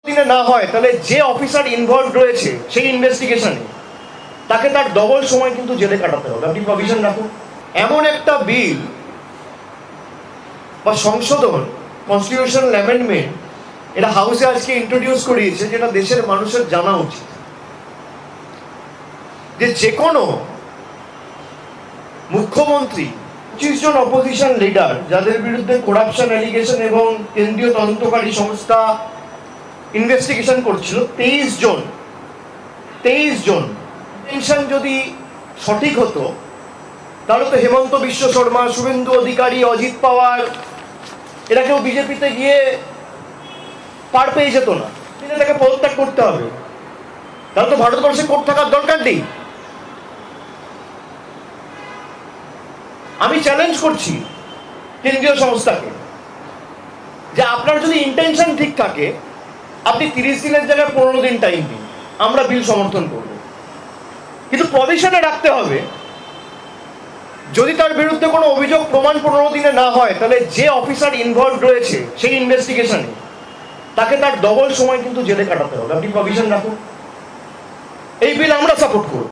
দিনে না হয় তাহলে যে অফিসার ইনভলভ রয়েছে সেই ইনভেস্টিগেশনে তাকে তার ডবল সময় কিন্তু জেলে কাটাতে হবে। আপনি প্রভিশন রাখুন। এমন একটা বিল বা সংশোধন, কনস্টিটিউশনাল অ্যামেন্ডমেন্ট, এটা হাউসে আজকে ইন্ট্রোডিউস করিয়েছে, যেটা দেশের মানুষের জানা উচিত, যে কোনো মুখ্যমন্ত্রী 25 জন অপোজিশন লিডার যাদের বিরুদ্ধে করাপশন অ্যালিগেশন এবং কেন্দ্রীয় তদন্তকারী সংস্থা ইনভেস্টিগেশন করছিল, 23 জন টেনশন যদি সঠিক হতো তাহলে তো হেমন্ত বিশ্ব শর্মা, শুভেন্দু অধিকারী, অজিত পাওয়ার এরা কেউ বিজেপিতে গিয়ে পার পেয়ে যেত না। তাকে পদত্যাগ করতে হবে, তাহলে তো ভারতবর্ষে কোর্ট থাকার দরকার নেই। আমি চ্যালেঞ্জ করছি কেন্দ্রীয় সংস্থাকে যে আপনার যদি ইন্টেনশন ঠিক থাকে, আপনি 30 দিনের জায়গায় 15 দিন টাইম দিন, আমরা বিল সমর্থন করব, কিন্তু প্রভিশনে রাখতে হবে যদি তার বিরুদ্ধে কোনো অভিযোগ প্রমাণ 15 দিনে না হয় তাহলে যে অফিসার ইনভলভ রয়েছে সেই ইনভেস্টিগেশনে তাকে তার ডবল সময় কিন্তু জেলে কাটাতে হবে। আপনি প্রভিশন রাখুন। এই বিল আমরা সাপোর্ট করব।